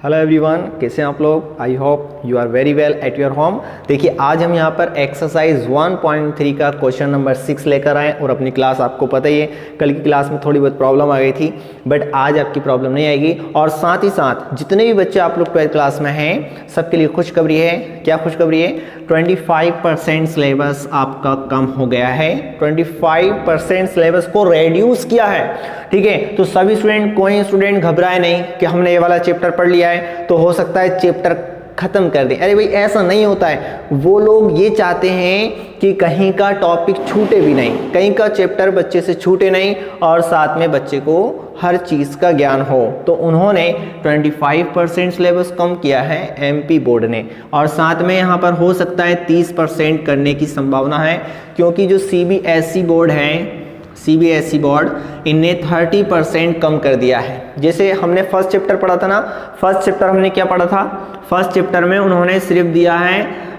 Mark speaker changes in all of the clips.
Speaker 1: Hello everyone, कैसे हैं आप लोग। I hope you are very well at your home. देखिए आज हम यहाँ पर एक्सरसाइज 1.3 का क्वेश्चन नंबर 6 लेकर आए और अपनी क्लास आपको पता ही है, कल की क्लास में थोड़ी बहुत प्रॉब्लम आ गई थी, बट आज आपकी प्रॉब्लम नहीं आएगी। और साथ ही साथ जितने भी बच्चे आप लोग 12th क्लास में हैं सबके लिए खुशखबरी है। क्या खुशखबरी है? 25% सिलेबस आपका कम हो गया है। 25% सिलेबस को रेड्यूस किया है, ठीक है। तो सभी स्टूडेंट, कोई स्टूडेंट घबराए नहीं कि हमने ये वाला चैप्टर पढ़ लिया है तो हो सकता है चैप्टर खत्म कर दें। अरे भाई ऐसा नहीं होता है। वो लोग ये चाहते हैं कि कहीं का टॉपिक छूटे भी नहीं, कहीं का चैप्टर बच्चे से छूटे नहीं और साथ में बच्चे को हर चीज़ का ज्ञान हो। तो उन्होंने 25% सिलेबस कम किया है एमपी बोर्ड ने, और साथ में यहाँ पर हो सकता है 30% करने की संभावना है, क्योंकि जो सीबीएसई बोर्ड है, सीबीएसई बोर्ड इनने 30% कम कर दिया है। जैसे हमने फर्स्ट चैप्टर पढ़ा था ना, फर्स्ट चैप्टर हमने क्या पढ़ा था? फर्स्ट चैप्टर में उन्होंने सिर्फ दिया है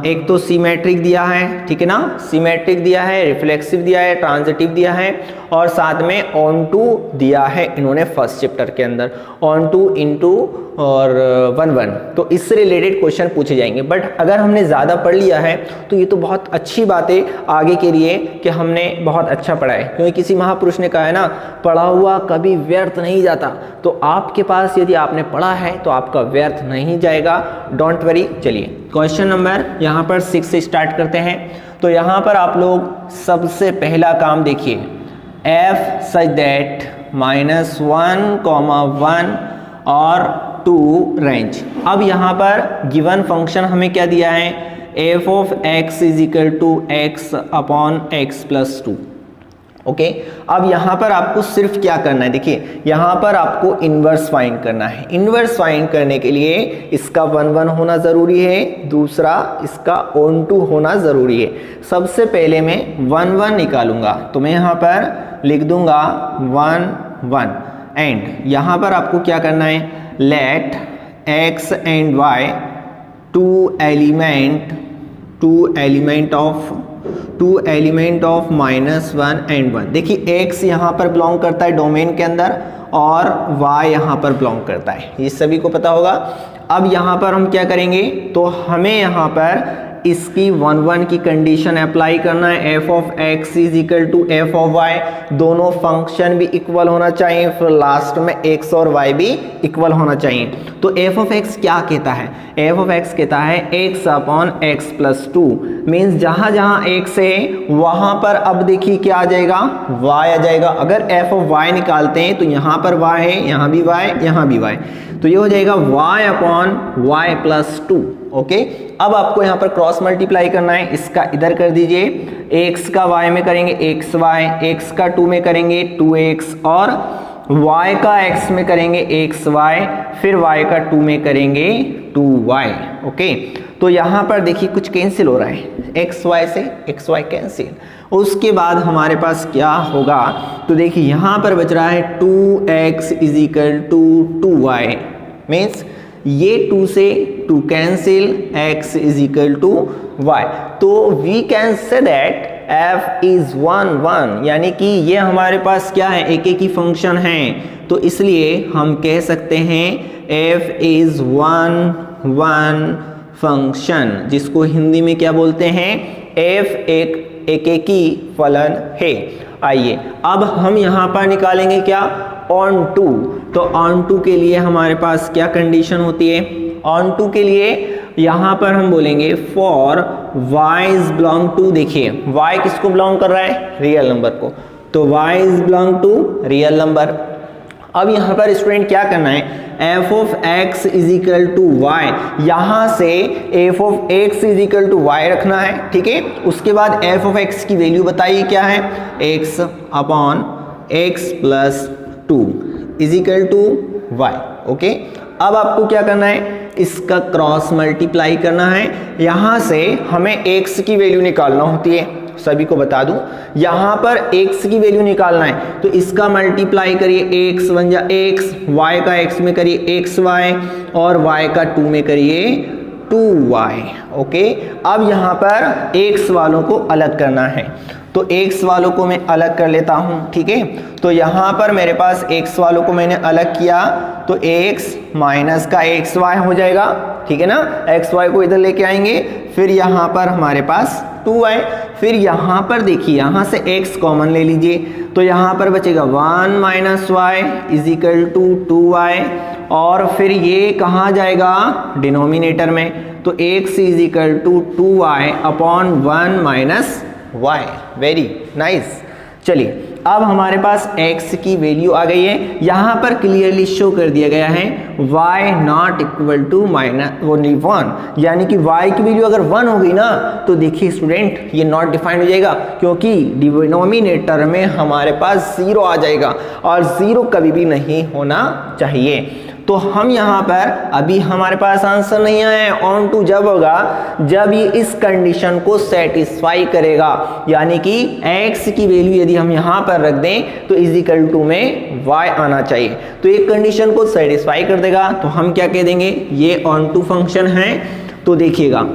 Speaker 1: एक तो सीमेट्रिक दिया है, ठीक है ना, सीमेट्रिक दिया है, रिफ्लेक्सिव दिया है, ट्रांजिटिव दिया है और साथ में ऑन टू दिया है इन्होंने फर्स्ट चैप्टर के अंदर, ऑन टू इनटू और 1-1। तो इससे रिलेटेड क्वेश्चन पूछे जाएंगे। बट अगर हमने ज़्यादा पढ़ लिया है तो ये तो बहुत अच्छी बात है आगे के लिए कि हमने बहुत अच्छा पढ़ा है, क्योंकि किसी महापुरुष ने कहा है ना, पढ़ा हुआ कभी व्यर्थ नहीं जाता। तो आपके पास यदि आपने पढ़ा है तो आपका व्यर्थ नहीं जाएगा, डोंट वरी। चलिए क्वेश्चन नंबर यहाँ पर 6 से स्टार्ट करते हैं। तो यहाँ पर आप लोग सबसे पहला काम देखिए, f सच दैट -1, और 2 रेंज। अब यहाँ पर गिवन फंक्शन हमें क्या दिया है? f of x is equal to x upon x plus 2। Okay, अब यहाँ पर आपको सिर्फ क्या करना है? देखिए यहाँ पर आपको इनवर्स फाइंड करना है। इनवर्स फाइंड करने के लिए इसका 1-1 होना ज़रूरी है, दूसरा इसका ऑन टू होना ज़रूरी है। सबसे पहले मैं 1-1 निकालूंगा, तो मैं यहाँ पर लिख दूंगा 1-1 एंड यहाँ पर आपको क्या करना है? Let x and y to element of -1 and 1। देखिए x यहाँ पर बिलोंग करता है डोमेन के अंदर और y यहाँ पर बिलोंग करता है, ये सभी को पता होगा। अब यहाँ पर हम क्या करेंगे? तो हमें यहाँ पर इसकी 1-1 की कंडीशन अप्लाई करना है। f of x is equal to f of y, दोनों फंक्शन भी इक्वल होना चाहिए, फिर लास्ट में x और y भी इक्वल होना चाहिए। तो f ऑफ x क्या कहता है? f ऑफ x कहता है x upon x plus 2। Means जहां जहां x है वहां पर अब देखिए क्या आ जाएगा? y आ जाएगा। अगर f ऑफ y निकालते हैं तो यहाँ पर y है, यहाँ भी y, यहाँ भी y, तो ये हो जाएगा y upon y plus 2। Okay, अब आपको यहाँ पर क्रॉस मल्टीप्लाई करना है। इसका इधर कर दीजिए, x का y में करेंगे xy, x का 2 में करेंगे 2x और y का x में करेंगे xy, फिर y का 2 में करेंगे 2y। ओके, तो यहाँ पर देखिए कुछ कैंसिल हो रहा है, xy से xy कैंसिल। उसके बाद हमारे पास क्या होगा? तो देखिए यहाँ पर बच रहा है 2x is equal to 2y। Means ये 2 से 2 cancel, x is equal to y। तो we can say that f is 1-1, यानी कि ये हमारे पास क्या है? एक ही फंक्शन है। तो इसलिए हम कह सकते हैं f इज 1-1 फंक्शन, जिसको हिंदी में क्या बोलते हैं? f एक ही फलन है। आइए अब हम यहाँ पर निकालेंगे क्या? Onto. तो ऑन टू के लिए हमारे पास क्या कंडीशन होती है? ऑन टू के लिए यहाँ पर हम बोलेंगे for y is belong to, देखिए y किसको बिलोंग कर रहा है? रियल नंबर को। तो y is belong to real number. अब यहाँ पर स्टूडेंट क्या करना है? f of x is equal to y, यहाँ से f of x is equal to y रखना है, ठीक है। उसके बाद f ऑफ x की वैल्यू बताइए क्या है? x upon x plus 2 is equal to y। Okay, अब आपको क्या करना है? इसका क्रॉस मल्टीप्लाई करना है। यहाँ से हमें x की वैल्यू निकालना होती है, सभी को बता दूं। यहाँ पर x की वैल्यू निकालना है तो इसका मल्टीप्लाई करिए, x बन जा x, y का x में करिए xy और y का 2 में करिए 2y। ओके, अब यहाँ पर x वालों को अलग करना है। तो x वालों को मैं अलग कर लेता हूँ, ठीक है। तो यहाँ पर मेरे पास x वालों को मैंने अलग किया तो x माइनस का xy हो जाएगा, ठीक है ना। xy को इधर लेके आएंगे, फिर यहाँ पर हमारे पास 2y, फिर यहाँ पर देखिए यहाँ से x कॉमन ले लीजिए तो यहाँ पर बचेगा 1 minus y is equal to 2y, और फिर ये कहाँ जाएगा डिनोमिनेटर में, तो x is equal to 2y upon 1 minus y. Very nice. चलिए अब हमारे पास x की वैल्यू आ गई है, यहाँ पर क्लियरली शो कर दिया गया है y not equal to minus 1, यानी कि y की वैल्यू अगर 1 हो गई ना तो देखिए स्टूडेंट ये नॉट डिफाइंड हो जाएगा, क्योंकि डिनोमिनेटर में हमारे पास 0 आ जाएगा और 0 कभी भी नहीं होना चाहिए। तो हम यहाँ पर अभी हमारे पास आंसर नहीं आया है, ऑन टू जब होगा जब ये इस कंडीशन को सेटिस्फाई करेगा, यानी कि x की वैल्यू यदि हम यहाँ पर रख दें तो इज इक्वल टू में y आना चाहिए, तो एक कंडीशन को सेटिस्फाई कर देगा तो हम क्या कह देंगे ये ऑन टू फंक्शन है। तो देखिएगा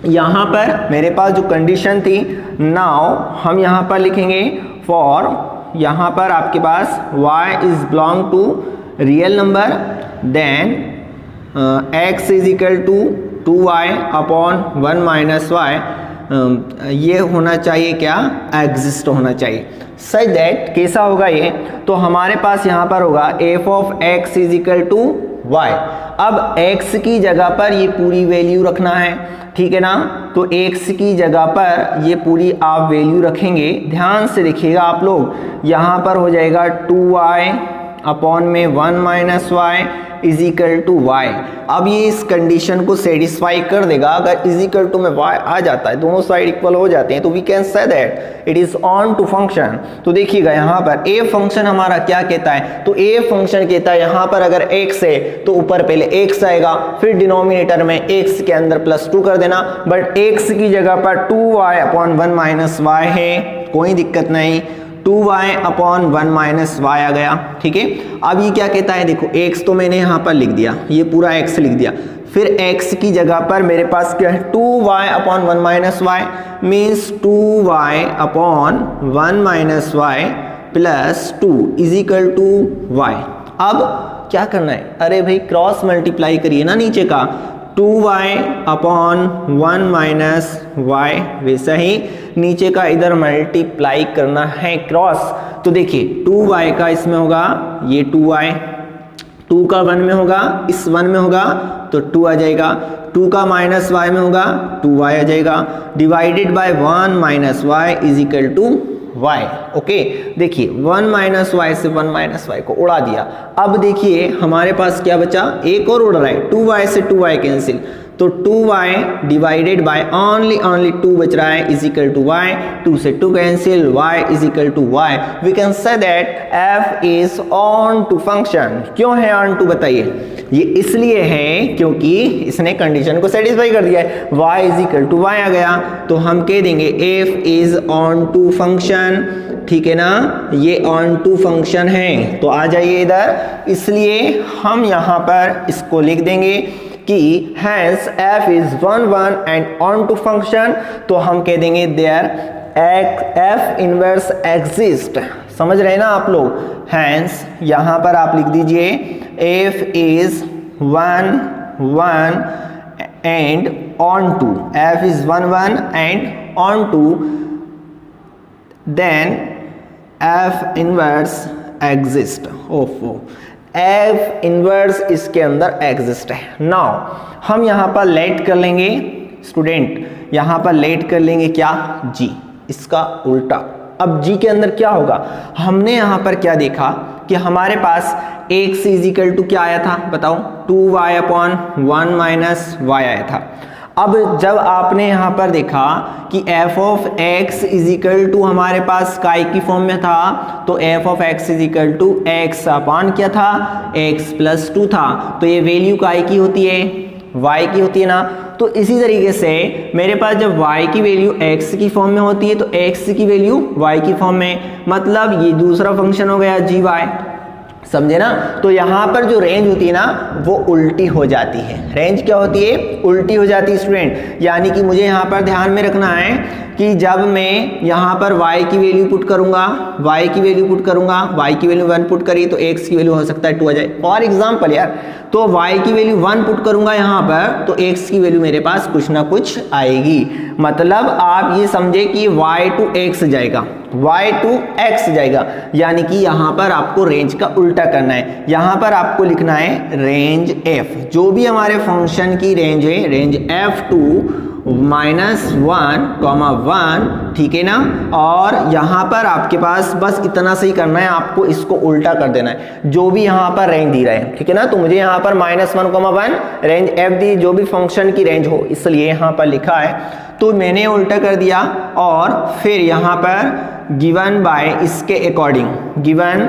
Speaker 1: यहाँ पर मेरे पास जो कंडीशन थी, नाउ हम यहाँ पर लिखेंगे फॉर, यहाँ पर आपके पास y is belong to real number, then x is equal to 2y upon 1 minus y, ये होना चाहिए क्या एग्जिस्ट होना चाहिए, सच दैट कैसा होगा ये, तो हमारे पास यहाँ पर होगा f of x is equal to y। अब x की जगह पर ये पूरी वैल्यू रखना है, ठीक है ना, तो x की जगह पर ये पूरी आप वैल्यू रखेंगे, ध्यान से देखिएगा आप लोग, यहाँ पर हो जाएगा 2y अपॉन में 1 minus y is equal to y. अब ये इस कंडीशन को सेटिस्फाई कर देगा, अगर इज इक्वल टू में वाई आ जाता है, दोनों साइड इक्वल हो जाते हैं, तो we can say that it is onto function. तो देखिएगा यहाँ पर ए फंक्शन हमारा क्या कहता है, तो ए फंक्शन कहता है यहाँ पर अगर x है तो ऊपर पहले x आएगा, फिर डिनोमिनेटर में x के अंदर +2 कर देना, बट x की जगह पर 2y अपॉन 1 माइनस वाई है, कोई दिक्कत नहीं, 2y अपॉन 1 माइनस वाई आ गया, ठीक है। अब ये क्या कहता है, देखो x तो मैंने यहाँ पर लिख दिया, ये पूरा x लिख दिया, फिर x की जगह पर मेरे पास क्या है 2y upon 1 minus y, means 2y upon 1 minus y plus 2 is equal to y। अब क्या करना है, अरे भाई क्रॉस मल्टीप्लाई करिए ना नीचे का, 2y अपॉन 1 माइनस वाई, वैसा ही नीचे का इधर मल्टीप्लाई करना है क्रॉस। तो देखिए 2y का इसमें होगा ये 2y, 2 का 1 में होगा, इस 1 में होगा तो 2 आ जाएगा, 2 का माइनस y में होगा 2y आ जाएगा, divided by 1 minus y is equal to y। Okay देखिए 1 माइनस वाई से 1 माइनस वाई को उड़ा दिया। अब देखिए हमारे पास क्या बचा, एक और उड़ रहा है, 2y से 2y कैंसिल, तो 2y डिवाइडेड बाय ओनली 2 बच रहा है इज इक्वल टू y, 2 से 2 cancel, y is equal to y। We can say that f is onto function. क्यों है ऑन टू बताइए, ये इसलिए है क्योंकि इसने कंडीशन को सेटिस्फाई कर दिया है, y is equal to y आ गया, तो हम कह देंगे f is onto function, ठीक है ना, ये ऑन टू फंक्शन है। तो आ जाइए इधर, इसलिए हम यहाँ पर इसको लिख देंगे कि hence f is 1 and on to function, तो हम कह देंगे there f inverse exist। समझ रहे हैं ना आप लोग, hence यहाँ पर आप लिख दीजिए f is 1 and on to, f is 1 and on to, then f inverse exist। ओफो, f इनवर्स इसके अंदर एग्जिस्ट है। नाउ हम यहाँ पर लेट कर लेंगे स्टूडेंट, यहाँ पर लेट कर लेंगे क्या g, इसका उल्टा। अब g के अंदर क्या होगा, हमने यहाँ पर क्या देखा कि हमारे पास x इज इक्वल टू क्या आया था बताओ, 2y अपॉन 1 माइनस वाई आया था। अब जब आपने यहाँ पर देखा कि f of x is equal to हमारे पास काय की फॉर्म में था, तो f of x is equal to x upon क्या था, x प्लस 2 था, तो ये वैल्यू काय की होती है, y की होती है ना। तो इसी तरीके से मेरे पास जब y की वैल्यू x की फॉर्म में होती है तो x की वैल्यू y की फॉर्म में, मतलब ये दूसरा फंक्शन हो गया gy, समझे ना। तो यहाँ पर जो रेंज होती है ना वो उल्टी हो जाती है, रेंज क्या होती है, उल्टी हो जाती है स्टूडेंट। यानी कि मुझे यहाँ पर ध्यान में रखना है कि जब मैं यहाँ पर y की वैल्यू पुट करूंगा, y की वैल्यू पुट करूंगा, y की वैल्यू 1 पुट करी तो x की वैल्यू हो सकता है 2 आ जाए फॉर एग्जाम्पल यार। तो y की वैल्यू 1 पुट करूंगा यहाँ पर तो x की वैल्यू मेरे पास कुछ ना कुछ आएगी। मतलब आप ये समझे कि y टू x जाएगा, y टू x जाएगा, यानी कि यहाँ पर आपको रेंज का उल्टा करना है। यहाँ पर आपको लिखना है रेंज f, जो भी हमारे फंक्शन की रेंज है, रेंज f टू -1, ठीक है ना। और यहाँ पर आपके पास बस इतना सही करना है, आपको इसको उल्टा कर देना है, जो भी यहाँ पर रेंज दी रहा है, ठीक है ना। तो मुझे यहाँ पर -1, रेंज f दी, जो भी फंक्शन की रेंज हो, इसलिए यहाँ पर लिखा है, तो मैंने उल्टा कर दिया। और फिर यहाँ पर गिवन बाय, इसके अकॉर्डिंग गिवन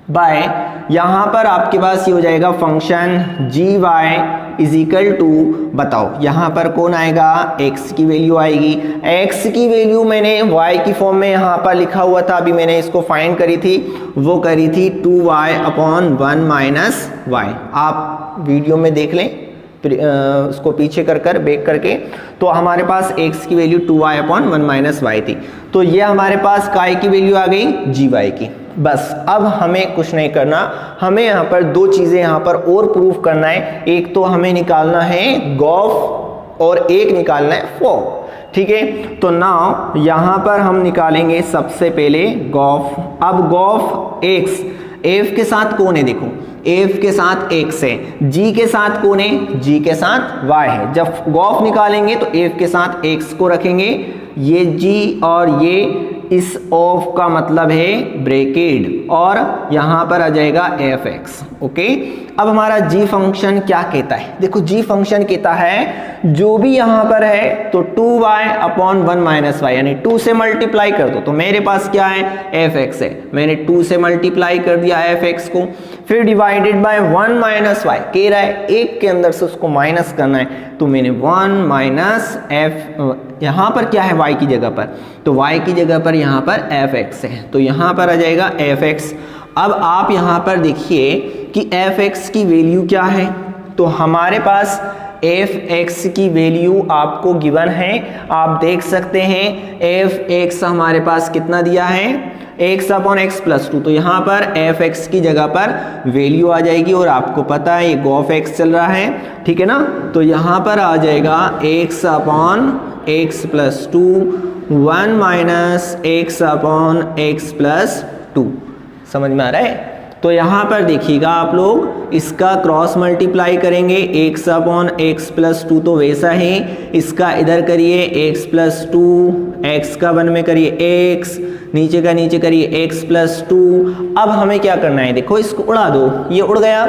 Speaker 1: बाय, यहाँ पर आपके पास ये हो जाएगा function g y is equal to, बताओ यहाँ पर कौन आएगा, x की वैल्यू आएगी। x की वैल्यू मैंने y की फॉर्म में यहाँ पर लिखा हुआ था, अभी मैंने इसको फाइंड करी थी, वो करी थी 2y/1 - y। आप वीडियो में देख लें, उसको पीछे कर बैक करके, तो हमारे पास x की वैल्यू 2y/1 - y थी। तो ये हमारे पास काय की वैल्यू आ गई gy की। बस अब हमें कुछ नहीं करना, हमें यहाँ पर दो चीजें यहाँ पर और प्रूफ करना है। एक तो हमें निकालना है गॉफ और एक निकालना है फॉग, ठीक है। तो नाउ यहाँ पर हम निकालेंगे सबसे पहले गॉफ। अब गॉफ x, f के साथ कौन है, देखो f के साथ x है, g के साथ कौन है, g के साथ y है। जब गॉफ निकालेंगे तो f के साथ x को रखेंगे, ये g और ये इस ऑफ का मतलब है ब्रैकेट, और यहां पर आ जाएगा fx, ओके। अब हमारा g फंक्शन क्या कहता है, देखो g फंक्शन कहता है जो भी यहां पर है तो 2y/1 - y, यानी 2 से मल्टीप्लाई कर दो, तो मेरे पास क्या है, fx है, मैंने 2 से मल्टीप्लाई कर दिया fx को, फिर डिवाइडेड बाय 1 - y, कह रहा है एक के अंदर से उसको माइनस करना है, तो मैंने 1 - f, यहाँ पर क्या है y की जगह पर, तो y की जगह पर यहाँ पर fx है, तो यहाँ पर आ जाएगा fx। अब आप यहाँ पर देखिए कि fx की वैल्यू क्या है, तो हमारे पास fx की वैल्यू आपको गिवन है, आप देख सकते हैं fx हमारे पास कितना दिया है, x/x+2, तो यहाँ पर fx की जगह पर वैल्यू आ जाएगी, और आपको पता है ये गॉफ x चल रहा है, ठीक है ना। तो यहाँ पर आ जाएगा x/x+2 1 - x/x+2, समझ में आ रहा है। तो यहाँ पर देखिएगा आप लोग, इसका क्रॉस मल्टीप्लाई करेंगे, x/x+2 तो वैसा ही, इसका इधर करिए x+2, x का 1 में करिए x, नीचे का नीचे करिए x+2। अब हमें क्या करना है, देखो इसको उड़ा दो, ये उड़ गया।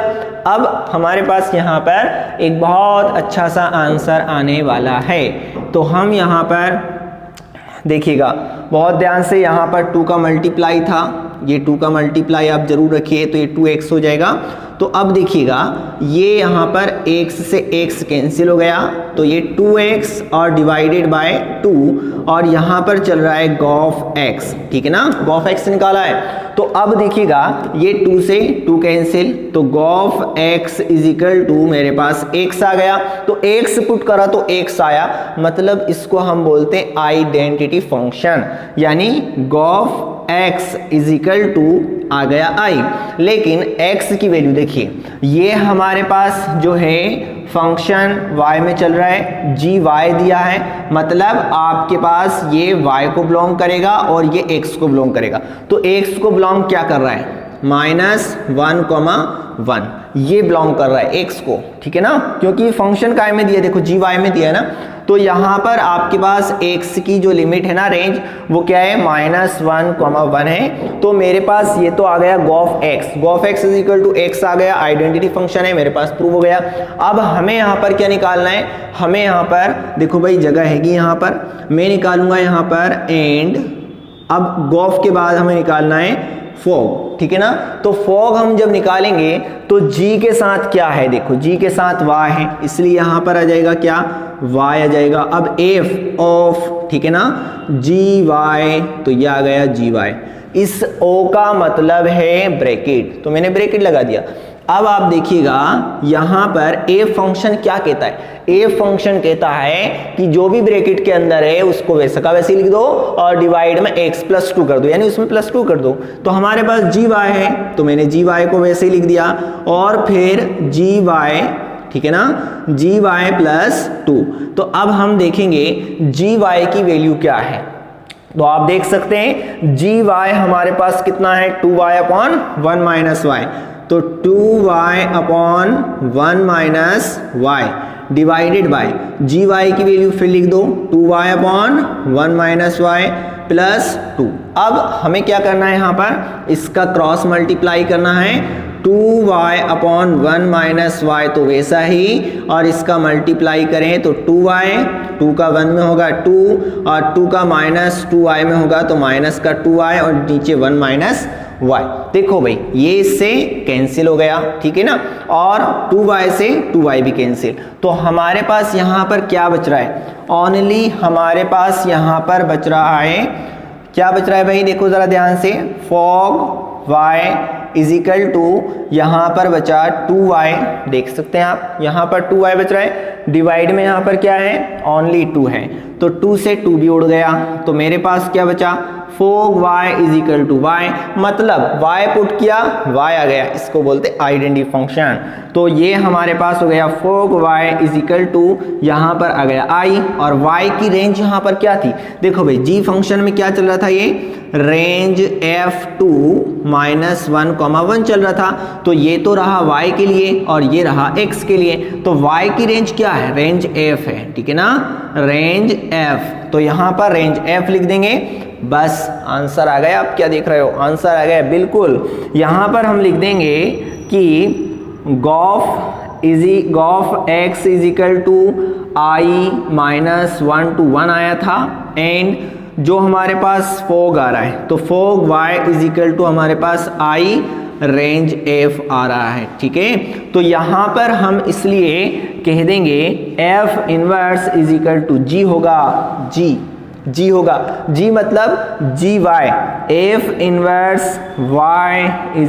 Speaker 1: अब हमारे पास यहाँ पर एक बहुत अच्छा सा आंसर आने वाला है, तो हम यहाँ पर देखिएगा बहुत ध्यान से, यहाँ पर 2 का मल्टीप्लाई था, ये 2 का मल्टीप्लाई आप जरूर रखिए, तो ये 2x हो जाएगा। तो अब देखिएगा ये यहाँ पर x से x कैंसिल हो गया, तो ये 2x और डिवाइडेड बाय 2, और यहाँ पर चल रहा है गॉफ x, ठीक है ना, गॉफ x निकाला है। तो अब देखिएगा ये 2 से 2 कैंसिल, तो g of x is equal to मेरे पास x आ गया, तो x पुट करा तो x आया, मतलब इसको हम बोलते हैं आइडेंटिटी फंक्शन, यानी g o f x is equal to आ गया i। लेकिन x की वैल्यू देखिए, ये हमारे पास जो है फंक्शन y में चल रहा है, gy दिया है, मतलब आपके पास ये y को बिलोंग करेगा और ये x को बिलोंग करेगा। तो x को बिलोंग क्या कर रहा है, -1, ये बिलोंग कर रहा है x को, ठीक है ना, क्योंकि फंक्शन काय में दिया, देखो gy में दिया है ना। तो यहाँ पर आपके पास x की जो लिमिट है ना, रेंज, वो क्या है, -1, है। तो मेरे पास ये तो आ गया g of x is equal to x आ गया, आइडेंटिटी फंक्शन है, मेरे पास प्रूव हो गया। अब हमें यहाँ पर क्या निकालना है, हमें यहाँ पर देखो भाई जगह हैगी, यहाँ पर मैं निकालूंगा यहाँ पर एंड, अब गॉफ के बाद हमें निकालना है फॉग, ठीक है ना। तो फॉग हम जब निकालेंगे तो g के साथ क्या है, देखो g के साथ y है, इसलिए यहाँ पर आ जाएगा क्या, y आ जाएगा। अब f ऑफ, ठीक है ना, gy, तो ये आ गया gy, इस o का मतलब है ब्रैकेट, तो मैंने ब्रैकेट लगा दिया। अब आप देखिएगा यहाँ पर ए फंक्शन क्या कहता है, ए फंक्शन कहता है कि जो भी ब्रैकेट के अंदर है उसको वैसा का वैसे लिख दो और डिवाइड में x + 2 कर दो, यानी उसमें +2 कर दो। तो हमारे पास gy है तो मैंने gy को वैसे ही लिख दिया और फिर gy, ठीक है ना, gy + 2। तो अब हम देखेंगे gy की वैल्यू क्या है। तो आप देख सकते हैं gy हमारे पास कितना है, 2y/1 - y। तो 2y/1 - y divided by gy की वैल्यू फिर लिख दो, 2y/1 - y + 2। अब हमें क्या करना है, यहाँ पर इसका क्रॉस मल्टीप्लाई करना है, 2y/1 - y तो वैसा ही, और इसका मल्टीप्लाई करें तो 2y, 2 का 1 में होगा 2 और 2 का -2y में होगा तो माइनस का 2y और नीचे 1 - y। देखो भाई ये इससे कैंसिल हो गया, ठीक है ना, और 2y से 2y भी कैंसिल। तो हमारे पास यहाँ पर क्या बच रहा है, ओनली हमारे पास यहाँ पर बच रहा है, क्या बच रहा है भाई, देखो जरा ध्यान से, fog y = यहाँ पर बचा 2y, देख सकते हैं आप यहाँ पर 2y बच रहा है, डिवाइड में यहाँ पर क्या है, ओनली 2 है तो 2 से 2 भी उड़ गया। तो मेरे पास क्या बचा, fog y = y, मतलब y पुट किया y आ गया, इसको बोलते आइडेंटिटी फंक्शन। तो ये हमारे पास हो गया fog y = यहाँ पर आ गया i, और y की रेंज यहाँ पर क्या थी, देखो भाई g फंक्शन में क्या चल रहा था, ये रेंज f2 - 1, 1 चल रहा था। तो ये तो रहा y के लिए और ये रहा x के लिए। तो y की रेंज क्या है, रेंज f है, ठीक है ना, रेंज f। तो यहाँ पर रेंज f लिख देंगे, बस आंसर आ गया। आप क्या देख रहे हो, आंसर आ गया बिल्कुल। यहाँ पर हम लिख देंगे कि गॉफ x = i - 1 to 1 आया था, एंड जो हमारे पास fog आ रहा है तो fog y = हमारे पास i रेंज f आ रहा है, ठीक है। तो यहाँ पर हम इसलिए कह देंगे f इनवर्स = g होगा, g होगा, g मतलब gy, f inverse y =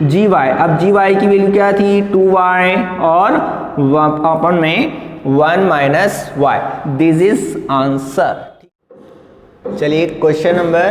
Speaker 1: gy। अब gy की वैल्यू क्या थी, 2y और अपन में 1 - y। This is answer. चलिए क्वेश्चन नंबर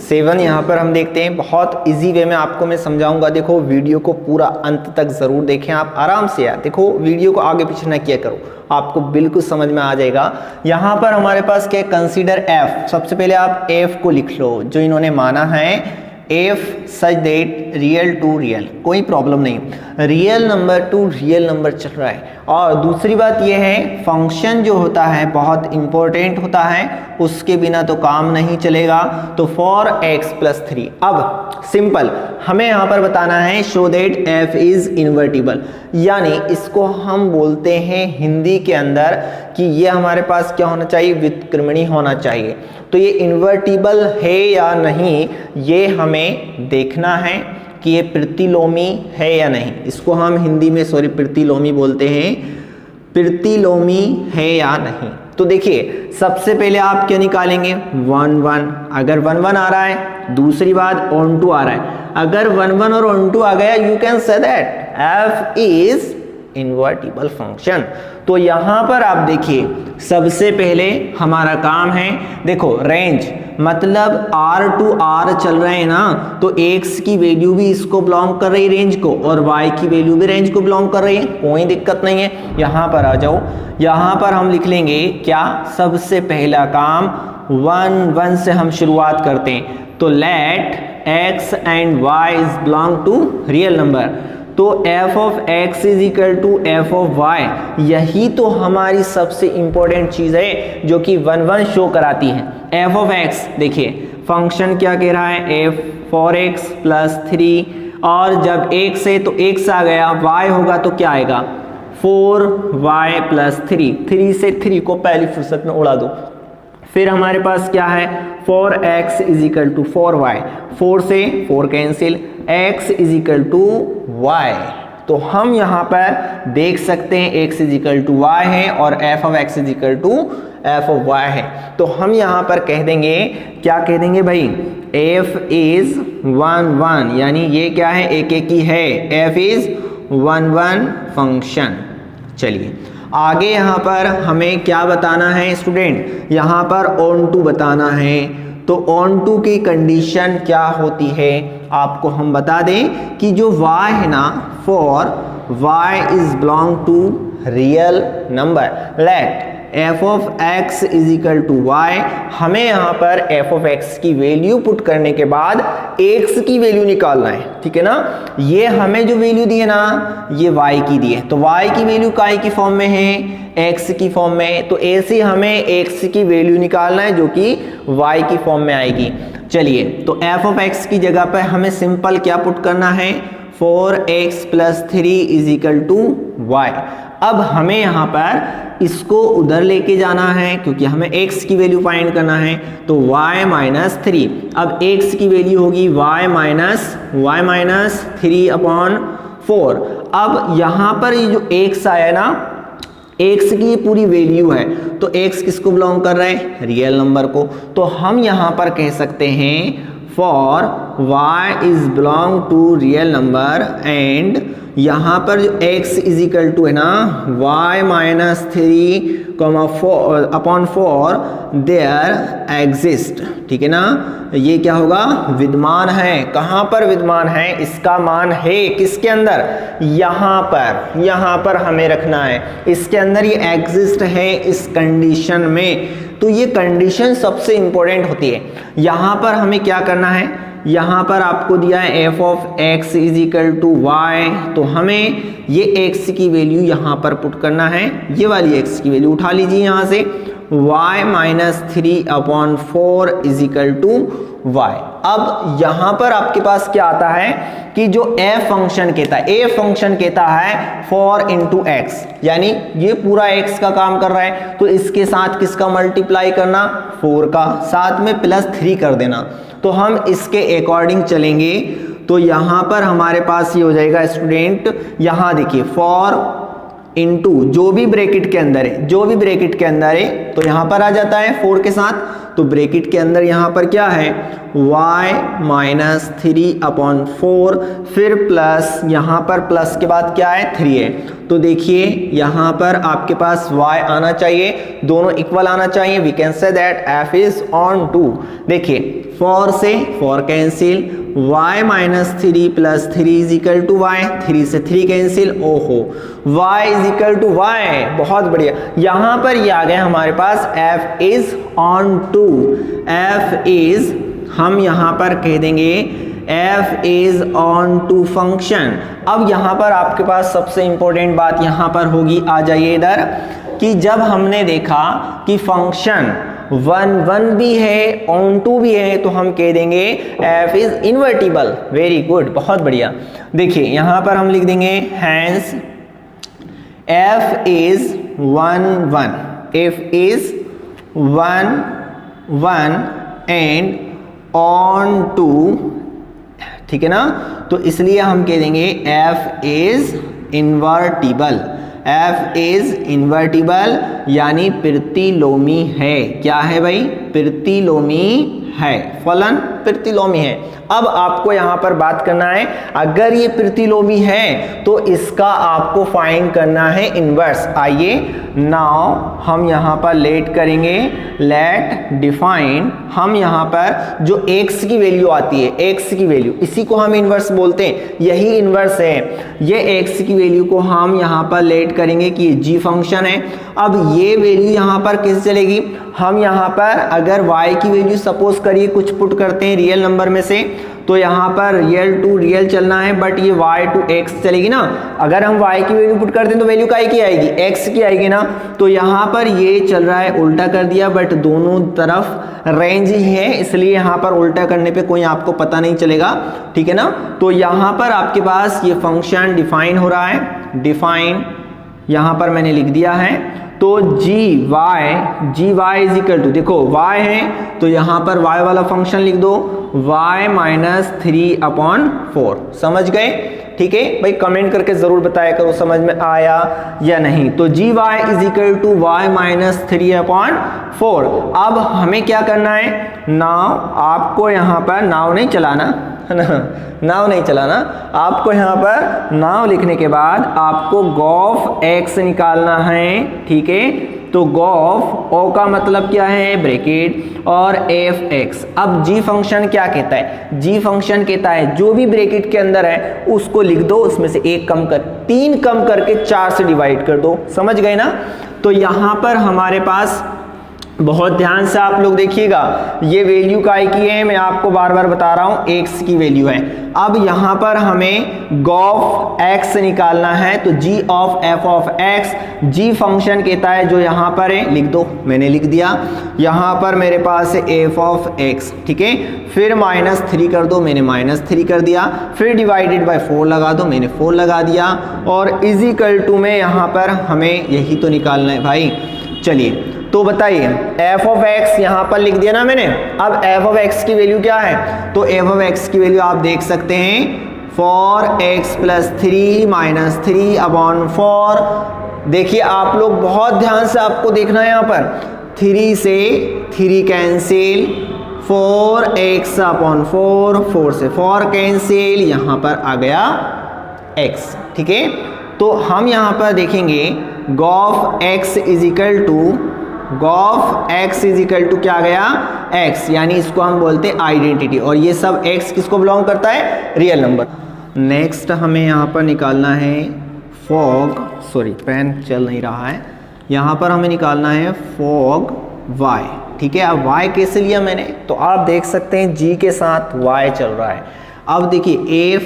Speaker 1: 7 यहाँ पर हम देखते हैं। बहुत इजी वे में आपको मैं समझाऊंगा, देखो वीडियो को पूरा अंत तक जरूर देखें आप आराम से, यार देखो वीडियो को आगे पीछे ना किया करो, आपको बिल्कुल समझ में आ जाएगा। यहाँ पर हमारे पास क्या, कंसीडर f। सबसे पहले आप f को लिख लो, जो इन्होंने माना है f such that real to real, कोई प्रॉब्लम नहीं, real number to real number चल रहा है। और दूसरी बात यह है, फंक्शन जो होता है बहुत इंपॉर्टेंट होता है, उसके बिना तो काम नहीं चलेगा। तो फॉर x + 3, अब सिंपल हमें यहाँ पर बताना है show that f is invertible, यानी इसको हम बोलते हैं हिंदी के अंदर कि ये हमारे पास क्या होना चाहिए, व्युत्क्रमणी होना चाहिए। तो ये इन्वर्टिबल है या नहीं, ये हमें देखना है कि ये प्रतिलोमी है या नहीं। इसको हम हिंदी में प्रतिलोमी बोलते हैं, प्रतिलोमी है या नहीं। तो देखिए सबसे पहले आप क्या निकालेंगे, 1 1। अगर 1 1 आ रहा है, दूसरी बात on 2 आ रहा है, अगर 1 1 और on 2 आ गया, you can say that f is invertible function. तो यहां पर आप देखिए सबसे पहले हमारा काम है, देखो रेंज मतलब r to r चल रहे हैं ना, तो x की वैल्यू भी इसको बिलोंग कर रही है रेंज को, और y की वैल्यू भी रेंज को बिलोंग कर रही है, कोई दिक्कत नहीं है। यहाँ पर आ जाओ, यहाँ पर हम लिख लेंगे क्या, सबसे पहला काम 1 1 से हम शुरुआत करते हैं। तो let x and y is belong to real number, तो f of x = f of y, यही तो हमारी सबसे इंपॉर्टेंट चीज है जो कि 1 1 शो कराती है। f of x देखिए फंक्शन क्या कह रहा है, f for x + 3, और जब x है तो x आ गया, y होगा तो क्या आएगा, 4y + 3, 3 से 3 को पहली फुर्सत में उड़ा दो। फिर हमारे पास क्या है, 4x = 4y, 4 से 4 कैंसिल, x = y, तो हम यहाँ पर देख सकते हैं x इजिकल टू वाई है और f of x is equal to f of y है। तो हम यहाँ पर कह देंगे, क्या कह देंगे भाई, f इज 1 1, यानी ये क्या है, एक एक ही है, f इज 1 1 फंक्शन। चलिए आगे यहाँ पर हमें क्या बताना है स्टूडेंट, यहाँ पर ऑन टू बताना है। तो ऑन टू की कंडीशन क्या होती है आपको हम बता दें कि जो y है ना, for y is belong to real number, let f of x is equal to y, हमें यहाँ पर f ऑफ x की वैल्यू पुट करने के बाद x की वैल्यू निकालना है, ठीक है ना। ये हमें जो वैल्यू दी है ना, ये y की दी है, तो y की वैल्यू काय की फॉर्म में है, x की फॉर्म में, तो ऐसे हमें x की वैल्यू निकालना है जो कि y की फॉर्म में आएगी। चलिए तो f ऑफ x की जगह पर हमें सिंपल क्या पुट करना है, 4x plus 3 is equal to y। अब हमें यहाँ पर इसको उधर लेके जाना है क्योंकि हमें x की वैल्यू फाइंड करना है, तो y माइनस 3, अब x की वैल्यू होगी y माइनस 3 अपॉन 4। अब यहाँ पर ये जो x आया ना, x की पूरी वैल्यू है, तो x किसको बिलोंग कर रहा है, रियल नंबर को। तो हम यहाँ पर कह सकते हैं for y is belong to real number and यहाँ पर जो x इज इक्वल टू है ना y minus 3 upon 4 there exist, ठीक है ना। ये क्या होगा, विद्यमान है। कहाँ पर विद्यमान है, इसका मान है किसके अंदर, यहाँ पर हमें रखना है, इसके अंदर ये एग्जिस्ट है इस कंडीशन में। तो ये कंडीशन सबसे इंपॉर्टेंट होती है। यहाँ पर हमें क्या करना है, यहाँ पर आपको दिया है f of x is equal to y, तो हमें ये x की वैल्यू यहाँ पर पुट करना है, ये वाली x की वैल्यू उठा लीजिए यहाँ से, y minus 3 upon 4 is equal to y। अब यहाँ पर आपके पास क्या आता है कि जो f फंक्शन कहता है, a फंक्शन कहता है 4 इंटू एक्स, यानी ये पूरा x का काम कर रहा है, तो इसके साथ किसका मल्टीप्लाई करना, 4 का, साथ में प्लस 3 कर देना। तो हम इसके अकॉर्डिंग चलेंगे, तो यहाँ पर हमारे पास ये हो जाएगा स्टूडेंट, यहाँ देखिए 4 इंटू जो भी ब्रैकेट के अंदर है, तो यहाँ पर आ जाता है 4 के साथ, तो ब्रैकेट के अंदर यहाँ पर क्या है, y माइनस 3 अपॉन 4, फिर प्लस, यहाँ पर प्लस के बाद क्या है, 3 है। तो देखिए यहाँ पर आपके पास y आना चाहिए, दोनों इक्वल आना चाहिए। We can say that f is onto. देखिए 4 से 4 cancel, y minus 3 plus 3 is equal to y, 3 से 3 कैंसिल, ओहो y is equal to y, बहुत बढ़िया। यहाँ पर ये आ गया हमारे पास f is onto, f is, हम यहाँ पर कह देंगे f is onto function. अब यहाँ पर आपके पास सबसे इंपॉर्टेंट बात यहाँ पर होगी, आ जाइए इधर, कि जब हमने देखा कि फंक्शन 1 1 भी है, ऑन टू भी है, तो हम कह देंगे f is invertible. Very good, बहुत बढ़िया। देखिए यहाँ पर हम लिख देंगे hence f is 1 1, f is 1 1 and onto, ठीक है ना। तो इसलिए हम कह देंगे f is invertible, f is invertible यानी प्रतिलोमी है। क्या है भाई, प्रतिलोमी है, फलन प्रतिलोमी है। अब आपको यहाँ पर बात करना है, अगर ये प्रतिलोमी है तो इसका आपको फाइंड करना है इनवर्स। आइए नाउ हम यहाँ पर लेट करेंगे, लेट डिफाइन, हम यहाँ पर जो x की वैल्यू आती है, x की वैल्यू, इसी को हम इनवर्स बोलते हैं, यही इनवर्स है। ये x की वैल्यू को हम यहाँ पर लेट करेंगे कि ये g फंक्शन है। अब ये वैल्यू यहाँ पर किस चलेगी, हम यहाँ पर अगर y की वैल्यू सपोज करिए कुछ पुट करते हैं रियल नंबर में से, तो यहाँ पर रियल टू रियल चलना है, बट ये y टू x चलेगी ना। अगर हम y की वैल्यू पुट करते हैं तो वैल्यू काय की आएगी, x की आएगी ना। तो यहाँ पर ये चल रहा है, उल्टा कर दिया, बट दोनों तरफ रेंज ही है, इसलिए यहाँ पर उल्टा करने पे कोई आपको पता नहीं चलेगा, ठीक है ना। तो यहाँ पर आपके पास ये फंक्शन डिफाइन हो रहा है, डिफाइन यहाँ पर मैंने लिख दिया है। तो जी वाई इज इक्वल टू, देखो y है तो यहाँ पर y वाला फंक्शन लिख दो, y माइनस 3 अपॉन 4, समझ गए। ठीक है भाई, कमेंट करके जरूर बताया करो समझ में आया या नहीं। तो gy is equal to y minus 3/4। अब हमें क्या करना है, नाव आपको यहाँ पर नाव नहीं चलाना है ना, नाव नहीं चलाना आपको, यहाँ पर नाव लिखने के बाद आपको गॉफ x निकालना है, ठीक है। तो गॉफ ओ का मतलब क्या है, ब्रैकेट, और एफ एक्स। अब जी फंक्शन क्या कहता है, जी फंक्शन कहता है जो भी ब्रैकेट के अंदर है उसको लिख दो, उसमें से एक कम कर, 3 कम करके 4 से डिवाइड कर दो, समझ गए ना। तो यहां पर हमारे पास बहुत ध्यान से आप लोग देखिएगा, ये वैल्यू काय की है, मैं आपको बार बार बता रहा हूं, x की वैल्यू है। अब यहां पर हमें गॉफ x निकालना है, तो g of f of x, g function कहता है जो यहां पर है, लिख दो, मैंने लिख दिया। यहां पर मेरे पास है f ऑफ x, ठीक है। फिर -3 कर दो, मैंने -3 कर दिया। फिर डिवाइडेड बाय 4 लगा दो, मैंने 4 लगा दिया। और इज इक्वल टू में यहां पर हमें यही तो निकालना है भाई। चलिए तो बताइए, f ऑफ x यहाँ पर लिख दिया ना मैंने। अब f ऑफ x की वैल्यू क्या है, तो f ऑफ x की वैल्यू आप देख सकते हैं 4x प्लस 3 माइनस 3/4। देखिए आप लोग बहुत ध्यान से आपको देखना है, यहाँ पर 3 से 3 कैंसिल, 4x/4, 4 से 4 कैंसिल, यहाँ पर आ गया x, ठीक है। तो हम यहाँ पर देखेंगे gof x is equal to, gof x is equal to क्या गया, x, यानी इसको हम बोलते हैं आइडेंटिटी। और ये सब x किसको बिलोंग करता है, रियल नंबर। नेक्स्ट हमें यहाँ पर निकालना है फॉग, सॉरी पेन चल नहीं रहा है, यहाँ पर हमें निकालना है फॉग y, ठीक है। अब y कैसे लिया मैंने, तो आप देख सकते हैं g के साथ y चल रहा है। अब देखिए f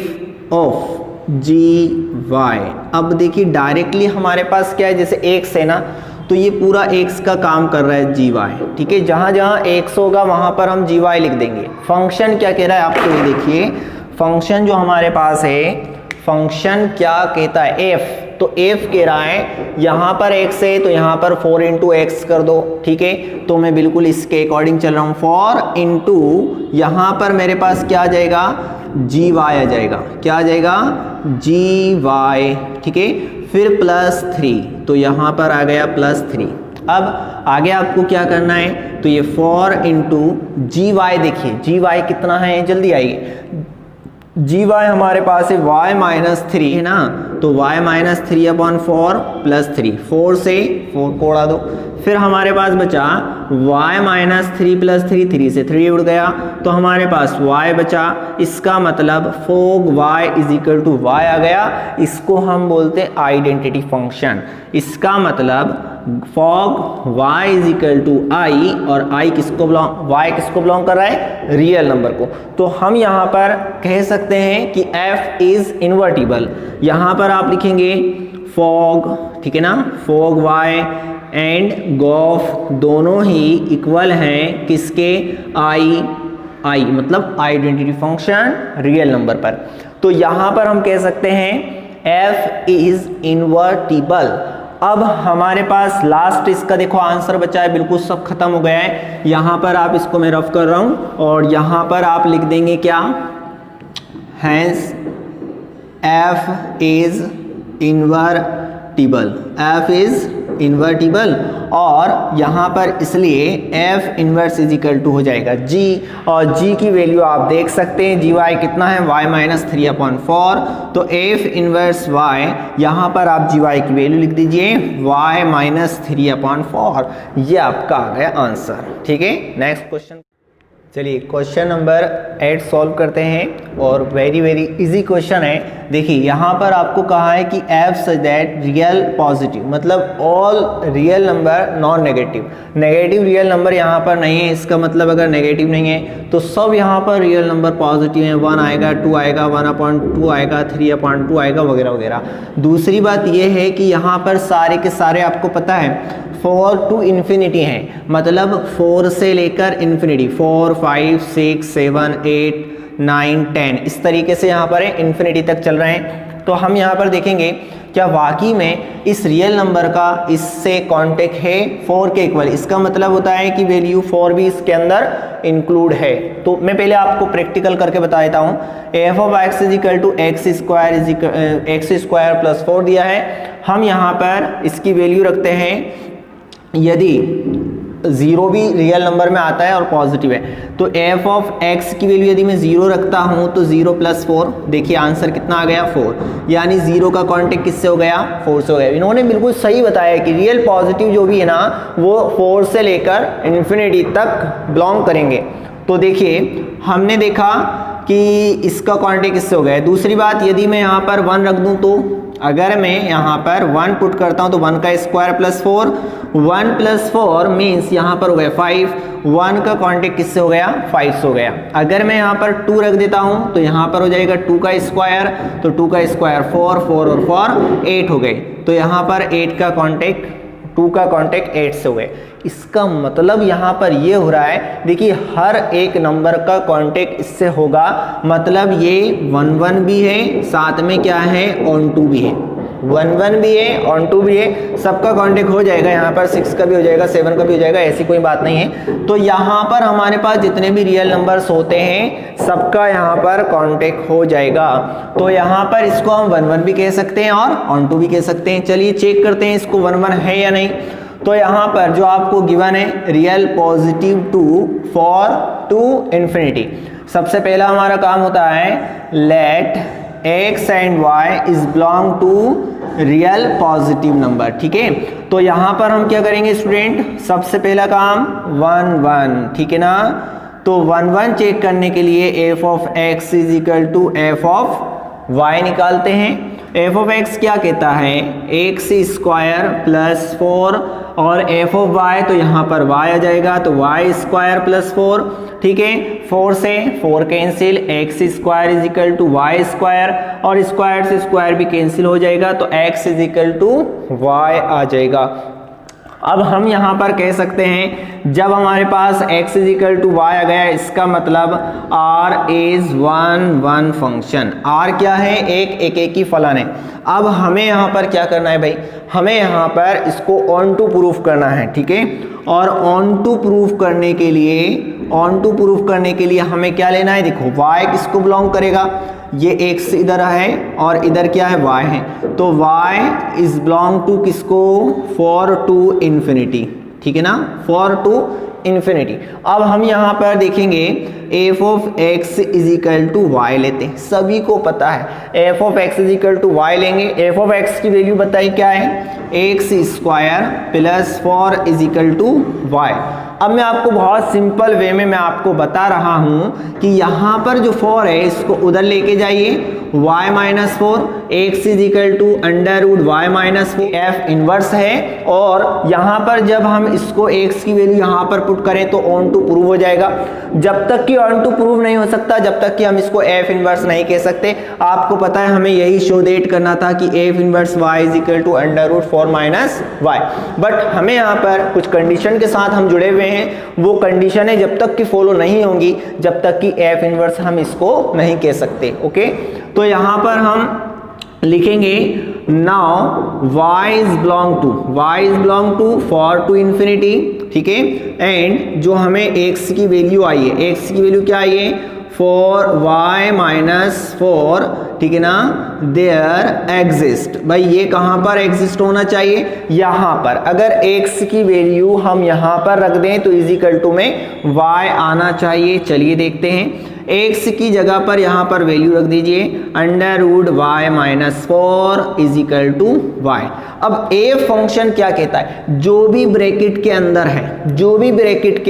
Speaker 1: ऑफ GY, अब देखिए डायरेक्टली हमारे पास क्या है, जैसे x है ना, तो ये पूरा x का काम कर रहा है GY, ठीक है। जहां जहां x होगा वहां पर हम GY लिख देंगे। फंक्शन क्या कह रहा है आपको ये देखिए, फंक्शन जो हमारे पास है, फंक्शन क्या कहता है, f, तो f कह रहा है यहाँ पर x है तो यहाँ पर 4 इंटू एक्स कर दो, ठीक है। तो मैं बिल्कुल इसके अकॉर्डिंग चल रहा हूँ, 4 इंटू यहाँ पर मेरे पास क्या आ जाएगा, GY आ जाएगा, क्या आ जाएगा, GY, ठीक है। फिर +3, तो यहाँ पर आ गया +3। अब आगे आपको क्या करना है, तो ये 4 इंटू GY, देखिए GY कितना है, जल्दी आइए, GY हमारे पास है y माइनस 3 है ना, तो y माइनस 3/4 प्लस 3, 4 से 4 को उड़ा दो। फिर हमारे पास बचा y माइनस 3 प्लस 3, 3 से 3 उड़ गया, तो हमारे पास y बचा। इसका मतलब fog y is equal to y आ गया। इसको हम बोलते हैं आइडेंटिटी फंक्शन। इसका मतलब fog y is equal to i, और y किसको बिलोंग कर रहा है, रियल नंबर को। तो हम यहाँ पर कह सकते हैं कि f इज इन्वर्टिबल। यहाँ पर आप लिखेंगे फॉग, ठीक है ना, फॉग y एंड गॉफ दोनों ही इक्वल हैं किसके, i मतलब आइडेंटिटी फंक्शन रियल नंबर पर। तो यहाँ पर हम कह सकते हैं f इज इन्वर्टिबल। अब हमारे पास लास्ट इसका देखो आंसर बचा है, बिल्कुल सब खत्म हो गया है। यहाँ पर आप इसको मैं रफ कर रहा हूँ, और यहाँ पर आप लिख देंगे क्या, hence f is invertible, f is invertible. और यहाँ पर इसलिए f inverse is equal to हो जाएगा g, और g की वैल्यू आप देख सकते हैं, gy कितना है, y माइनस 3/4। तो f इनवर्स y, यहाँ पर आप gy की वैल्यू लिख दीजिए y माइनस 3/4। ये आपका आ गया आंसर, ठीक है। नेक्स्ट क्वेश्चन, चलिए क्वेश्चन नंबर 8 सॉल्व करते हैं, और वेरी इजी क्वेश्चन है। देखिए यहाँ पर आपको कहा है कि f such that real positive, मतलब all real number non negative, negative real number यहाँ पर नहीं है। इसका मतलब अगर नेगेटिव नहीं है तो सब यहाँ पर रियल नंबर पॉजिटिव है, 1 आएगा, 2 आएगा, 1/2 आएगा, 3/2 आएगा, वगैरह वगैरह। दूसरी बात यह है कि यहाँ पर सारे के सारे आपको पता है 4 to इन्फिनिटी हैं, मतलब 4 से लेकर इन्फिनिटी, 4, 5, 6, 7, 8, 9, 10, इस तरीके से यहाँ पर इन्फिनिटी तक चल रहे हैं। तो हम यहाँ पर देखेंगे क्या वाकई में इस रियल नंबर का इससे कांटेक्ट है 4 के इक्वल, इसका मतलब होता है कि वैल्यू 4 भी इसके अंदर इंक्लूड है। तो मैं पहले आपको प्रैक्टिकल करके बता देता हूँ। F of x is equal to x square plus 4 दिया है। हम यहाँ पर इसकी वैल्यू रखते हैं, यदि 0 भी रियल नंबर में आता है और पॉजिटिव है तो एफ ऑफ एक्स की वैल्यू यदि मैं 0 रखता हूं तो 0 प्लस 4, देखिए आंसर कितना आ गया 4, यानी 0 का कांटेक्ट किससे हो गया 4 से हो गया। इन्होंने बिल्कुल सही बताया कि रियल पॉजिटिव जो भी है ना वो 4 से लेकर इन्फिनिटी तक बिलोंग करेंगे। तो देखिए हमने देखा कि इसका कांटेक्ट किससे हो गया। दूसरी बात, यदि मैं यहाँ पर 1 रख दूँ तो अगर मैं यहाँ पर 1 पुट करता हूँ तो 1 का स्क्वायर प्लस 4, 1 प्लस 4 मीन्स यहाँ पर हो गया 5, 1 का कांटेक्ट किससे हो गया 5 से हो गया। अगर मैं यहाँ पर 2 रख देता हूँ तो यहाँ पर हो जाएगा 2 का स्क्वायर, तो 2 का स्क्वायर 4, 4 और 4 8 हो गए, तो यहाँ पर 8 का कांटेक्ट 2 का कांटेक्ट 8 से हो गए। इसका मतलब यहाँ पर ये हो रहा है, देखिए हर एक नंबर का कांटेक्ट इससे होगा, मतलब ये 1 1 भी है, साथ में क्या है ऑन 2 भी है, 1 1 भी है ऑन 2 भी है, सबका कांटेक्ट हो जाएगा। यहाँ पर 6 का भी हो जाएगा, 7 का भी हो जाएगा, ऐसी कोई बात नहीं है। तो यहाँ पर हमारे पास जितने भी रियल नंबर्स होते हैं सबका यहाँ पर कांटेक्ट हो जाएगा। तो यहाँ पर इसको हम 1 1 भी कह सकते हैं और ऑन 2 भी कह सकते हैं। चलिए चेक करते हैं इसको 1 1 है या नहीं। तो यहाँ पर जो आपको गिवन है real positive 2 four to infinity, सबसे पहला हमारा काम होता है let x and y is belong to real positive number, ठीक है। तो यहाँ पर हम क्या करेंगे स्टूडेंट, सबसे पहला काम 1 1, ठीक है ना। तो 1 1 चेक करने के लिए f of x is equal to f of y निकालते हैं। एफ ऑफ एक्स क्या कहता है एक्स स्क्वायर प्लस 4 और एफ ऑफ वाई, तो यहाँ पर वाई आ जाएगा तो वाई स्क्वायर प्लस 4, ठीक है। 4 से 4 cancel, x square is equal to y square और स्क्वायर से स्क्वायर भी कैंसिल हो जाएगा तो x is equal to y आ जाएगा। अब हम यहाँ पर कह सकते हैं जब हमारे पास x is equal to y आ गया, इसका मतलब r इज 1 1 फंक्शन। r क्या है, एक ही फलन है। अब हमें यहाँ पर क्या करना है भाई, हमें यहाँ पर इसको ऑन टू प्रूफ करना है, ठीक है। और ऑन टू प्रूफ करने के लिए हमें क्या लेना है, देखो y किसको बिलोंग करेगा, ये x इधर है और इधर क्या है y है, तो y इज बिलोंग टू किसको, फॉर टू इन्फिनिटी, ठीक है ना, फॉर टू इन्फिनिटी। अब हम यहाँ पर देखेंगे f of x is equal to y लेते हैं, सभी को पता है f of x is equal to y लेंगे। एफ ऑफ एक्स की वैल्यू बताइए क्या है, x square plus 4 is equal to y. अब मैं आपको बहुत सिंपल वे में मैं आपको बता रहा हूँ कि यहाँ पर जो 4 है इसको उधर लेके जाइए, y minus 4, x is equal to under root y minus 4, f inverse है। और यहाँ पर जब हम इसको x की वैल्यू यहाँ पर पुट करें तो ऑन टू प्रूव हो जाएगा। जब तक कि ऑन टू प्रूव नहीं हो सकता, जब तक कि हम इसको एफ इनवर्स नहीं कह सकते। आपको पता है हमें यही शो डेट करना था कि f inverse y is equal to under root 4 minus y, but हमें यहाँ पर कुछ कंडीशन के साथ हम जुड़े हुए हैं। वो कंडीशन है जब तक कि फॉलो नहीं होंगी, जब तक कि एफ इनवर्स हम इसको नहीं कह सकते, ओके। तो यहाँ पर हम लिखेंगे now y is belong to four to infinity, ठीक है। एंड जो हमें x की वैल्यू आई है, x की वैल्यू क्या आई है, फॉर y माइनस 4, ठीक है ना, देयर एग्जिस्ट। भाई ये कहाँ पर एग्जिस्ट होना चाहिए, यहाँ पर। अगर x की वैल्यू हम यहाँ पर रख दें तो इज इक्वल टू में y आना चाहिए। चलिए देखते हैं, x की जगह पर यहाँ पर वैल्यू रख दीजिए under root y minus 4 is equal to y. अब ए फंक्शन क्या कहता है, जो भी ब्रैकेट के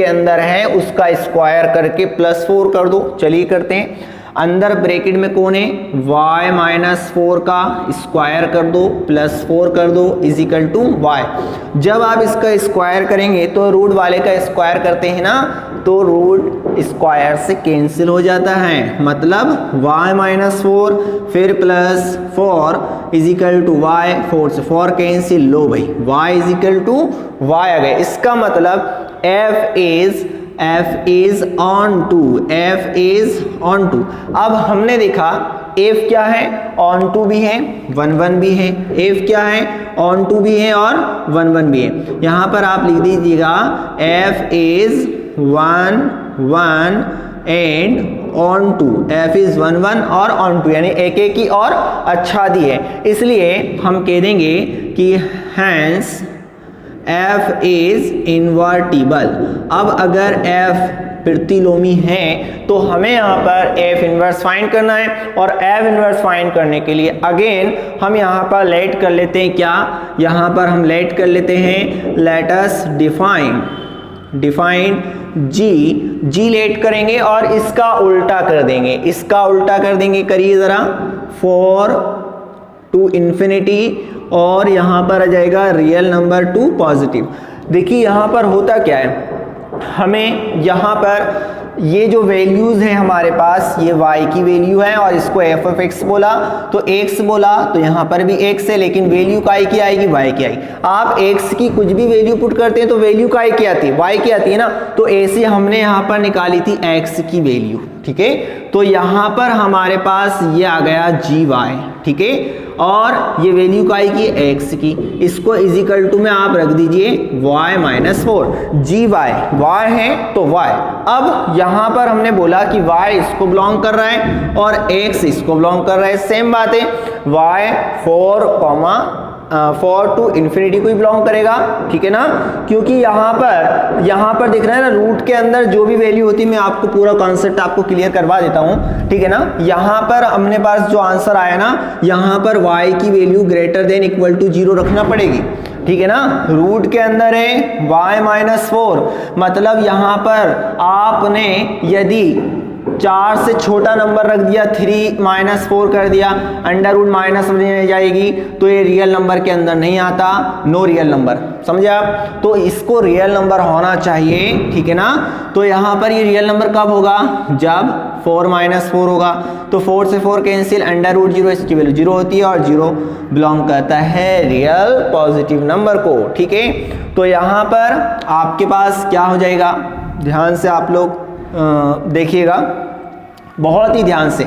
Speaker 1: अंदर है उसका स्क्वायर करके प्लस 4 कर दो। चलिए करते हैं, अंदर ब्रैकेट में कौन है, y माइनस 4 का स्क्वायर कर दो प्लस 4 कर दो इज इक्वल टू वाई। जब आप इसका स्क्वायर करेंगे तो रूट वाले का स्क्वायर करते हैं ना, तो रूट स्क्वायर से कैंसिल हो जाता है, मतलब y माइनस 4 फिर plus 4 is equal to y, 4 से 4 कैंसिल, लो भाई y is equal to y आ गया। इसका मतलब f इज ऑन टू। अब हमने देखा एफ क्या है, ऑन टू भी है, 1 1 भी है, एफ क्या है, ऑन टू भी है और 1 1 भी है। यहाँ पर आप लिख दीजिएगा f is 1 1 and onto, f is 1 1 और ऑन टू, यानी एक एक की और आच्छादी है, इसलिए हम कह देंगे कि हैंस एफ इज इनवर्टिबल। अब अगर एफ प्रतिलोमी है तो हमें यहाँ पर एफ इनवर्स फाइंड करना है, और एफ इनवर्स फाइंड करने के लिए अगेन हम यहाँ पर लेट कर लेते हैं, क्या यहाँ पर हम लेट कर लेते हैं, लेट अस डिफाइन जी लेट करेंगे और इसका उल्टा कर देंगे, इसका उल्टा कर देंगे, करिए जरा, 4 टू इन्फिनिटी और यहाँ पर आ जाएगा रियल नंबर टू पॉजिटिव। देखिए यहाँ पर होता क्या है, हमें यहाँ पर ये जो वैल्यूज है हमारे पास, ये y की वैल्यू है और इसको f ऑफ x बोला तो x बोला तो यहाँ पर भी x है, लेकिन वैल्यू काय की आएगी, y की आएगी। आप x की कुछ भी वैल्यू पुट करते हैं तो वैल्यू काय की आती है, y की आती है ना, तो ऐसे हमने यहाँ पर निकाली थी x की वैल्यू, ठीक है। तो यहाँ पर हमारे पास ये आ गया gy, ठीक है, और ये वैल्यू काय की, x की, इसको इजिकल टू में आप रख दीजिए y माइनस 4, gy y है तो y। अब यहाँ पर हमने बोला कि y इसको बिलोंग कर रहा है और x इसको बिलोंग कर रहा है, सेम बात है, y 4 टू इन्फिनिटी को ही बिलोंग करेगा, ठीक है ना, क्योंकि यहाँ पर दिख रहा है ना, रूट के अंदर जो भी वैल्यू होती है, मैं आपको पूरा कॉन्सेप्ट आपको क्लियर करवा देता हूँ, ठीक है ना। यहाँ पर हमने पास जो आंसर आया ना, यहाँ पर y की value greater than equal to 0 रखना पड़ेगी, ठीक है ना। रूट के अंदर है y माइनस 4, मतलब यहाँ पर आपने यदि 4 से छोटा नंबर रख दिया, 3 माइनस 4 कर दिया, अंडर रूट माइनस में जाएगी तो ये रियल नंबर के अंदर नहीं आता, नो रियल नंबर, समझे आप। तो इसको रियल नंबर होना चाहिए, ठीक है ना। तो यहाँ पर ये रियल नंबर कब होगा, जब 4 माइनस 4 होगा, तो 4 से 4 कैंसिल, अंडर रूट 0, इसकी वैल्यू 0 होती है और 0 बिलोंग करता है रियल पॉजिटिव नंबर को, ठीक है। तो यहाँ पर आपके पास क्या हो जाएगा, ध्यान से आप लोग देखिएगा, बहुत ही ध्यान से,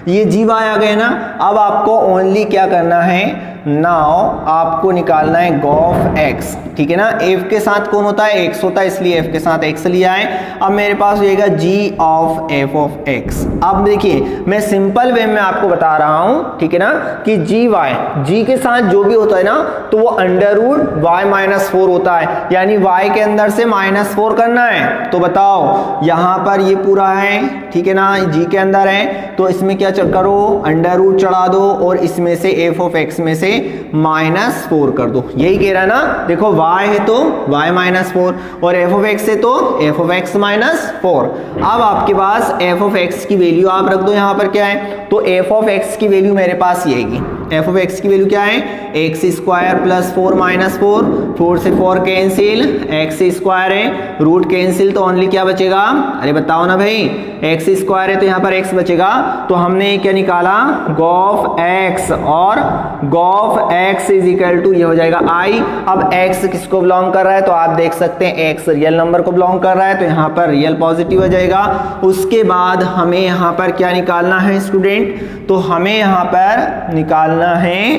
Speaker 1: ये जी वाई आ गए ना। अब आपको ओनली क्या करना है, नाउ आपको निकालना है गॉफ एक्स, ठीक है ना। एफ के साथ कौन होता है, एक्स होता है, इसलिए एफ के साथ एक्स लिया है। अब मेरे पास हो जाएगा जी ऑफ एफ ऑफ एक्स। अब देखिए मैं सिंपल वे में आपको बता रहा हूं, ठीक है ना, कि जी वाई, जी के साथ जो भी होता है ना तो वो अंडर रूट वाई माइनस 4 होता है, यानी वाई के अंदर से माइनस 4 करना है। तो बताओ यहाँ पर ये पूरा है, ठीक है ना, जी के अंदर है तो इसमें क्या करो, अंडर रूट चढ़ा दो और इसमें से एफ ऑफ एक्स में से माइनस 4 कर दो, यही कह रहा है ना। देखो y है तो y माइनस 4 और f ऑफ x है तो f ऑफ x माइनस 4। अब आपके पास f ऑफ x की वैल्यू आप रख दो, यहाँ पर क्या है, तो f ऑफ x की वैल्यू मेरे पास ये आएगी, f ऑफ x की वैल्यू क्या है, एक्स स्क्वायर प्लस 4 माइनस 4, 4 से 4 कैंसिल, एक्स स्क्वायर है, रूट कैंसिल तो ओनली क्या बचेगा, अरे बताओ ना भाई, एक्स स्क्वायर है तो यहाँ पर x बचेगा। तो हमने क्या निकाला, गॉफ x, और gof x is equal to ये हो जाएगा i। अब x किसको बिलोंग कर रहा है, तो आप देख सकते हैं x रियल नंबर को बिलोंग कर रहा है, तो यहाँ पर रियल पॉजिटिव हो जाएगा। उसके बाद हमें यहाँ पर क्या निकालना है स्टूडेंट, तो हमें यहाँ पर निकालना है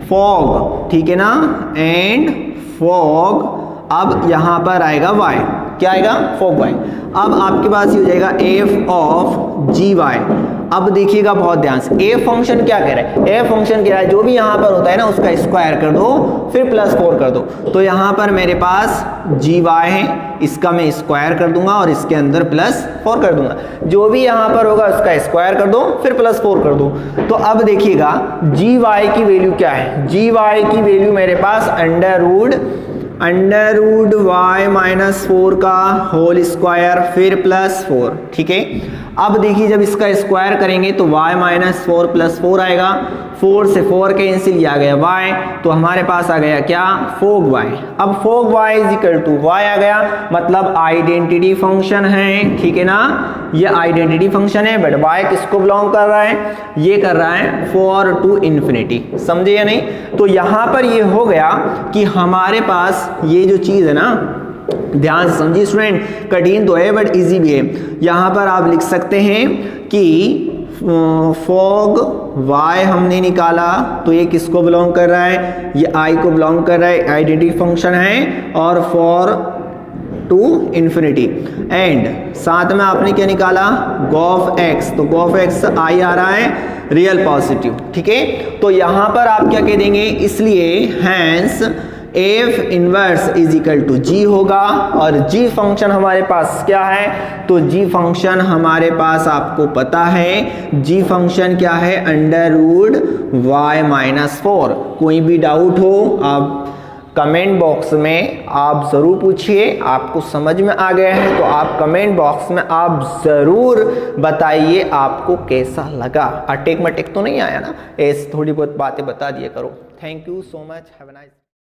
Speaker 1: फॉग, ठीक है ना, एंड फॉग। अब यहाँ पर आएगा y, क्या आएगा, फॉग y। अब आपके पास ये हो जाएगा f ऑफ जी वाई। अब देखिएगा बहुत ध्यान से, ए फंक्शन क्या कह रहा है, ए फंक्शन कह रहा है जो भी यहाँ पर होता है ना उसका स्क्वायर कर दो फिर प्लस 4 कर दो। तो यहाँ पर मेरे पास जी वाई है, इसका मैं स्क्वायर कर दूंगा और इसके अंदर प्लस 4 कर दूंगा, जो भी यहाँ पर होगा उसका स्क्वायर कर दो फिर प्लस 4 कर दो। तो अब देखिएगा जी वाई की वैल्यू क्या है, जी वाई की वैल्यू मेरे पास अंडर रूट वाई माइनस 4 का होल स्क्वायर फिर प्लस 4, ठीक है। अब देखिए जब इसका स्क्वायर करेंगे तो y माइनस 4 प्लस 4 आएगा, 4 से 4 कैंसिल, आ गया y, तो हमारे पास आ गया क्या, फोग y। अब fog y is equal to y आ गया, मतलब आइडेंटिटी फंक्शन है, ठीक है ना, ये आइडेंटिटी फंक्शन है, बट y किसको बिलोंग कर रहा है, ये कर रहा है 4 टू इन्फिनिटी, समझे या नहीं। तो यहाँ पर ये हो गया कि हमारे पास ये जो चीज है ना, ध्यान से समझिए स्टूडेंट, कठिन तो है बट इजी भी है। यहां पर आप लिख सकते हैं कि फॉग y हमने निकाला तो ये किसको बिलोंग कर रहा है, ये i को बिलोंग कर रहा है, आइडेंटिटी फंक्शन है। और फॉर टू इन्फिनिटी एंड साथ में आपने क्या निकाला, गॉफ x, तो गॉफ x i आ रहा है रियल पॉजिटिव, ठीक है। तो यहां पर आप क्या कह देंगे, इसलिए hence f inverse is equal to g होगा। और जी फंक्शन हमारे पास क्या है, तो जी फंक्शन हमारे पास आपको पता है, जी फंक्शन क्या है, अंडर रूट y-4। कोई भी डाउट हो आप कमेंट बॉक्स में आप ज़रूर पूछिए, आपको समझ में आ गया है तो आप कमेंट बॉक्स में आप ज़रूर बताइए आपको कैसा लगा। अटेक मटेक तो नहीं आया ना, ऐसे थोड़ी बहुत बातें बता दिया करो। Thank you so much, have a nice